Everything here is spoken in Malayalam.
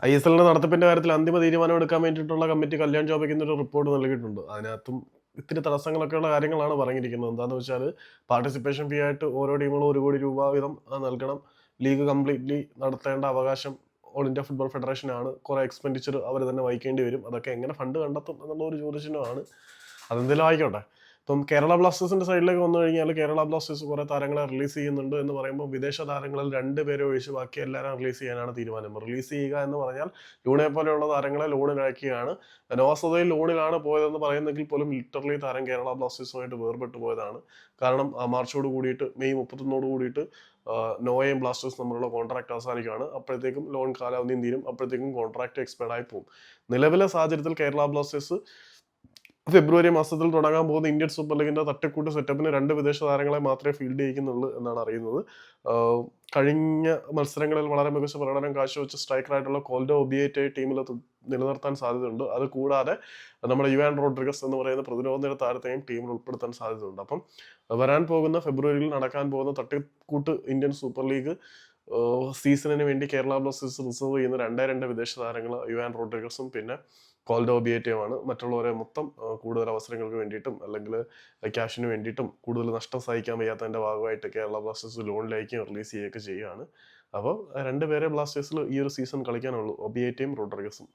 ISL നടത്തിപ്പിന്റെ കാര്യത്തിൽ അന്തിമ തീരുമാനം എടുക്കാൻ വേണ്ടിയിട്ടുള്ള കമ്മിറ്റി കല്യാൺ ചൗബയ്ക്ക് ഒരു റിപ്പോർട്ട് നൽകിയിട്ടുണ്ട്. അതിനകത്തും ഇത്തിരി തടസ്സങ്ങളൊക്കെയുള്ള കാര്യങ്ങളാണ് പറഞ്ഞിരിക്കുന്നത്. എന്താണെന്ന് വെച്ചാൽ പാർട്ടിസിപ്പേഷൻ ഫീ ആയിട്ട് ഓരോ ടീമുകളും 1 കോടി രൂപ വീതം നൽകണം. ലീഗ് കംപ്ലീറ്റ്ലി നടത്തേണ്ട അവകാശം ഓൾ ഇന്ത്യ ഫുട്ബോൾ ഫെഡറേഷനാണ്. കുറേ എക്സ്പെൻഡിച്ചർ അവർ തന്നെ വഹിക്കേണ്ടി വരും. അതൊക്കെ എങ്ങനെ ഫണ്ട് കണ്ടെത്തും എന്നുള്ള ഒരു ചോദ്യചിഹ്നമാണ്. അതെന്തെങ്കിലും ആയിക്കോട്ടെ. ഇപ്പം കേരള ബ്ലാസ്റ്റേഴ്സിന്റെ സൈഡിലേക്ക് വന്നു കഴിഞ്ഞാൽ കേരള ബ്ലാസ്റ്റേഴ്സ് കുറേ താരങ്ങളെ റിലീസ് ചെയ്യുന്നുണ്ട് എന്ന് പറയുമ്പോൾ വിദേശ താരങ്ങളിൽ 2 പേരെ ഒഴിച്ച് ബാക്കി എല്ലാവരും റിലീസ് ചെയ്യാനാണ് തീരുമാനം. റിലീസ് ചെയ്യുക എന്ന് പറഞ്ഞാൽ ലൂണയെ പോലെയുള്ള താരങ്ങളെ ലോണിലാക്കിയാണ്. നോസതയിൽ ലോണിലാണ് പോയതെന്ന് പറയുന്നെങ്കിൽ പോലും ലിറ്ററലി താരം കേരള ബ്ലാസ്റ്റേഴ്സുമായിട്ട് വേർപെട്ട് പോയതാണ്. കാരണം മാർച്ചോട് കൂടിയിട്ട് മെയ് 31 കൂടിയിട്ട് നോയയും ബ്ലാസ്റ്റേഴ്സ് തമ്മിലുള്ള കോൺട്രാക്ട് അവസാനിക്കുകയാണ്. അപ്പോഴത്തേക്കും ലോൺ കാലാവധിയും തീരും. അപ്പോഴത്തേക്കും കോൺട്രാക്ട് എക്സ്പയർഡ് ആയി പോകും. നിലവിലെ സാഹചര്യത്തിൽ കേരള ബ്ലാസ്റ്റേഴ്സ് ഫെബ്രുവരി മാസത്തിൽ തുടങ്ങാൻ പോകുന്ന ഇന്ത്യൻ സൂപ്പർ ലീഗിന്റെ തട്ടിക്കൂട്ട് സെറ്റപ്പിന് 2 വിദേശ താരങ്ങളെ മാത്രമേ ഫീൽഡ് ചെയ്യിക്കുന്നുള്ളൂ എന്നാണ് അറിയുന്നത്. കഴിഞ്ഞ മത്സരങ്ങളിൽ വളരെ മികച്ച പ്രകടനം കാഴ്ചവെച്ച സ്ട്രൈക്കറായിട്ടുള്ള കോൾഡോ ഒബിയേറ്റെ ടീമിൽ നിലനിർത്താൻ സാധ്യതയുണ്ട്. അത് കൂടാതെ നമ്മുടെ യുവാൻ റോഡ്രിഗസ് എന്ന് പറയുന്ന പ്രതിരോധ നിര താരത്തെയും ടീമിൽ ഉൾപ്പെടുത്താൻ സാധ്യതയുണ്ട്. അപ്പം വരാൻ പോകുന്ന ഫെബ്രുവരിയിൽ നടക്കാൻ പോകുന്ന തട്ടിക്കൂട്ട് ഇന്ത്യൻ സൂപ്പർ ലീഗ് സീസണിന് വേണ്ടി കേരള ബ്ലാസ്റ്റേഴ്സ് റിസർവ് ചെയ്യുന്ന 2 വിദേശ താരങ്ങൾ യുവാൻ റോഡ്രിഗസും പിന്നെ കോൾഡോ ഒബിയേറ്റയുമാണ്. മറ്റുള്ളവരെ മൊത്തം കൂടുതൽ അവസരങ്ങൾക്ക് വേണ്ടിയിട്ടും അല്ലെങ്കിൽ ക്യാഷിന് വേണ്ടിയിട്ടും കൂടുതൽ നഷ്ടം സഹിക്കാൻ വയ്യാത്തതിൻ്റെ ഭാഗമായിട്ട് കേരള ബ്ലാസ്റ്റേഴ്സ് ലോണിലേക്കും റിലീസ് ചെയ്യുകയൊക്കെ ചെയ്യുകയാണ്. അപ്പോൾ 2 പേരെ ബ്ലാസ്റ്റേഴ്സിൽ ഈ ഒരു സീസൺ കളിക്കാനുള്ളൂ, ഒബിയേറ്റയും റോഡ്രിഗസും.